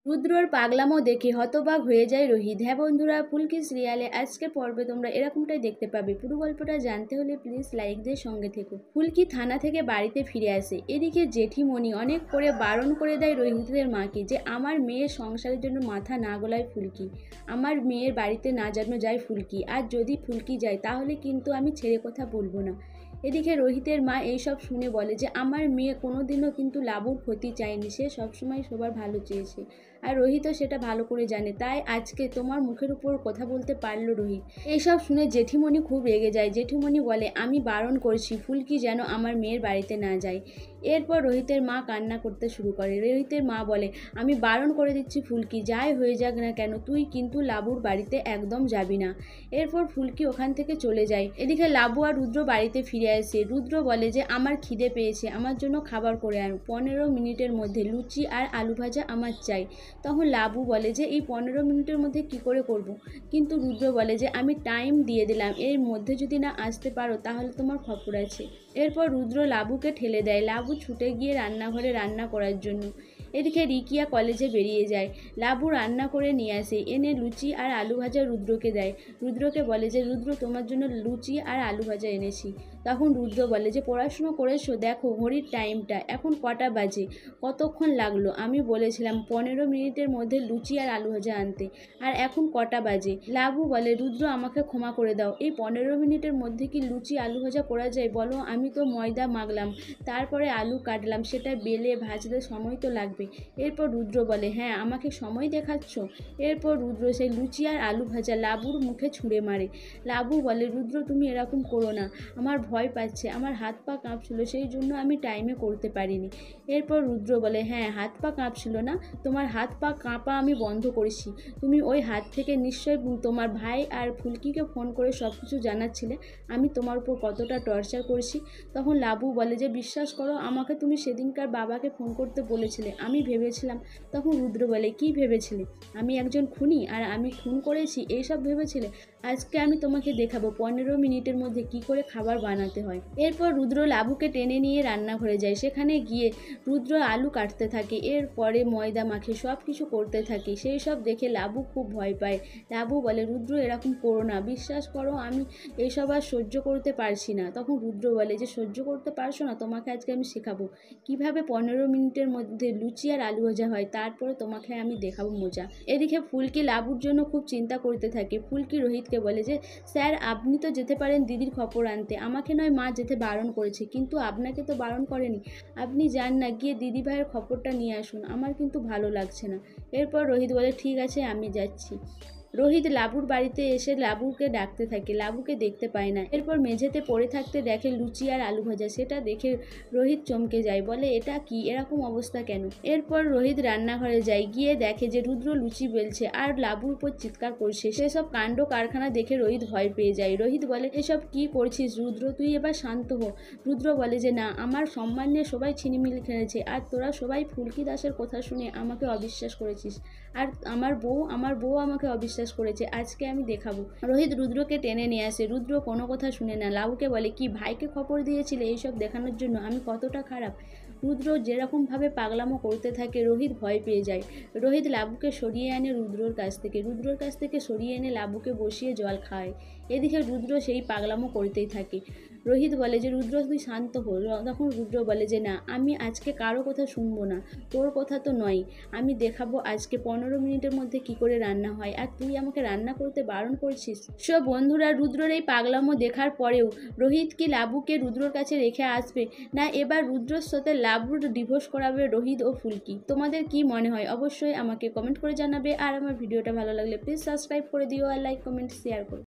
রুদ্রর পাগলামো দেখে হতবাক হয়ে যায় রোহিত। হ্যাঁ বন্ধুরা, ফুলকি সিরিয়ালে আজকের পর্বে তোমরা এরকমটাই দেখতে পাবে। পুরো গল্পটা জানতে হলে প্লিজ লাইক দিয়ে সঙ্গে থেকো। ফুলকি থানা থেকে বাড়িতে ফিরে আসে। এদিকে জেঠিমণি অনেক করে বারণ করে দেয় রোহিতের মাকে যে আমার মেয়ের সংসারের জন্য মাথা না গলায় ফুলকি, আমার মেয়ের বাড়িতে না যেন যায় ফুলকি, আর যদি ফুলকি যায় তাহলে কিন্তু আমি ছেড়ে কথা বলবো না। এদিকে রোহিতের মা এইসব শুনে বলে যে আমার মেয়ে কোনোদিনও কিন্তু লাবুর ক্ষতি চায়নি, সে সবসময় সবার ভালো চেয়েছে, আর রোহিতও সেটা ভালো করে জানে, তাই আজকে তোমার মুখের উপর কথা বলতে পারলো রোহিত। এইসব শুনে জেঠিমণি খুব রেগে যায়। জেঠিমণি বলে আমি বারণ করছি ফুলকি যেন আমার মেয়ের বাড়িতে না যায়। এরপর রোহিতের মা কান্না করতে শুরু করে। রোহিতের মা বলে আমি বারণ করে দিচ্ছি ফুলকি, যাই হয়ে যাক না কেন তুই কিন্তু লাবুর বাড়িতে একদম যাবি না। এরপর ফুলকি ওখান থেকে চলে যায়। এদিকে লাবু আর রুদ্র বাড়িতে ফিরে আসে। রুদ্র বলে যে আমার খিদে পেয়েছে, আমার জন্য খাবার করে আন, 15 মিনিটের মধ্যে লুচি আর আলু ভাজা আমার চাই। তখন লাবু বলে যে এই 15 মিনিটের মধ্যে কি করে করব, কিন্তু রুদ্র বলে যে আমি টাইম দিয়ে দিলাম, এর মধ্যে যদি না আসতে পারো তাহলে তোমার খবর আছে। এরপর রুদ্র লাবুকে ঠেলে দেয়। লাবু ছুটে গিয়ে রান্নাঘরে রান্না করার জন্য। এদিকে রিকিয়া কলেজে বেরিয়ে যায়। লাবু রান্না করে নিয়ে আসে, এনে লুচি আর আলু ভাজা রুদ্রকে দেয়। রুদ্রকে বলে যে রুদ্র তোমার জন্য লুচি আর আলু ভাজা এনেছি। তখন রুদ্র বলে যে পড়াশুনো করেছো, দেখো ঘড়ির টাইমটা এখন কটা বাজে, কতক্ষণ লাগলো, আমি বলেছিলাম 15 মিনিটের মধ্যে লুচি আর আলু ভাজা আনতে, আর এখন কটা বাজে। লাবু বলে রুদ্র আমাকে ক্ষমা করে দাও, এই 15 মিনিটের মধ্যে কি লুচি আলু ভাজা করা যায় বলো, আমি তো ময়দা মাখলাম, তারপরে আলু কাটলাম, সেটা বেলে ভাজতে সময় তো লাগবে। এরপর রুদ্র বলে হ্যাঁ আমাকে সময় দেখাচ্ছ। এরপর রুদ্র সেই লুচি আর আলু ভাজা লাবুর মুখে ছুঁড়ে মারে। লাবু বলে রুদ্র তুমি এরকম করো না, আমার ভয় পাচ্ছে, আমার হাত পা কাঁপছিল, সেই জন্য আমি টাইমে করতে পারিনি। এরপর রুদ্র বলে হ্যাঁ হাত পা কাঁপছিল না, তোমার হাত পা কাঁপা আমি বন্ধ করেছি, তুমি ওই হাত থেকে নিশ্চয়ই তোমার ভাই আর ফুলকিকে ফোন করে সব কিছু জানাচ্ছিলে আমি তোমার উপর কতটা টর্চার করছি। তখন লাবু বলে যে বিশ্বাস করো আমাকে তুমি সেদিনকার বাবাকে ফোন করতে বলেছিলে, আমি ভেবেছিলাম। তখন রুদ্র বলে কি ভেবেছিলে, আমি একজন খুনি আর আমি খুন করেছি এইসব ভেবেছিলে, আজকে আমি তোমাকে দেখাবো 15 মিনিটের মধ্যে কি করে খাবার বানাতে হয়। এরপর রুদ্র লাবুকে টেনে নিয়ে রান্নাঘরে যায়। সেখানে গিয়ে রুদ্র আলু কাটতে থাকে, এরপরে ময়দা মাখে সব কিছু করতে থাকে। সেই সব দেখে লাবু খুব ভয় পায়। লাবু বলে রুদ্র এরকম করো না, বিশ্বাস করো আমি এইসব আর সহ্য করতে পারছি না। তখন রুদ্র বলে যে সহ্য করতে পারছো না, তোমাকে আজকে আমি শেখাবো কিভাবে 15 মিনিটের মধ্যে লুচি আর আলু ভাজা হয়, তারপরে তোমাকে আমি দেখাবো মজা। এদিকে ফুলকি লাবুর জন্য খুব চিন্তা করতে থাকে। ফুলকি রোহিতকে বলে যে স্যার আপনি তো যেতে পারেন দিদির খবর আনতে, আমাকে নয় মা যেতে বারণ করেছে, কিন্তু আপনাকে তো বারণ করেনি, আপনি যান না, গিয়ে দিদি ভাইয়ের খবরটা নিয়ে আসুন, আমার কিন্তু ভালো লাগছে না। এরপর রোহিত বলে ঠিক আছে আমি যাচ্ছি। রোহিত লাবুর বাড়িতে এসে লাবুকে ডাকতে থাকে, লাবুকে দেখতে পায় না। এরপর মেঝেতে পড়ে থাকতে দেখে লুচি আর আলু ভাজা, সেটা দেখে রোহিত চমকে যায়, বলে এটা কি, এরকম অবস্থা কেন। এরপর রোহিত রান্নাঘরে যায়, গিয়ে দেখে যে রুদ্র লুচি বেলছে আর লাবুর উপর চিৎকার করছে। সেসব কাণ্ড কারখানা দেখে রোহিত ভয় পেয়ে যায়। রোহিত বলে এসব কি করছিস রুদ্র, তুই এবার শান্ত হো। রুদ্র বলে যে না, আমার সম্মান নিয়ে সবাই ছিনিমিনি খেলেছে, আর তোরা সবাই ফুলকি দাসের কথা শুনে আমাকে অবিশ্বাস করেছিস, আর আমার বউ আমাকে অবিশ্বাস করেছে, আজকে আমি দেখাবো। রোহিত রুদ্রকে টেনে নিয়ে আসে। রুদ্র কোনো কথা শুনে না, লাবুকে বলে কি ভাইকে খবর দিয়েছিলে এইসব দেখানোর জন্য আমি কতটা খারাপ। রুদ্র যেরকমভাবে পাগলামো করতে থাকে রোহিত ভয় পেয়ে যায়। রোহিত লাবুকে সরিয়ে আনে রুদ্রর কাছ থেকে সরিয়ে এনে লাবুকে বসিয়ে জল খায়। এদিকে রুদ্র সেই পাগলামো করতেই থাকে। রোহিত বলে যে রুদ্র তুই শান্ত হো। তখন রুদ্র বলে যে না, আমি আজকে কারো কথা শুনবো না, তোর কথা তো নয়, আমি দেখাবো আজকে 15 মিনিটের মধ্যে কি করে রান্না হয়, আর তুই আমাকে রান্না করতে বারণ করছিস। সব বন্ধুরা রুদ্রর এই পাগলামো দেখার পরেও রোহিত কি লাবুকে রুদ্রর কাছে রেখে আসবে, না এবার রুদ্রর সাথে লাবুর ডিভোর্স করাবে রোহিত ও ফুলকি। তোমাদের কি মনে হয় অবশ্যই আমাকে কমেন্ট করে জানাবে, আর আমার ভিডিওটা ভালো লাগলে প্লিজ সাবস্ক্রাইব করে দিও, আর লাইক কমেন্ট শেয়ার করো।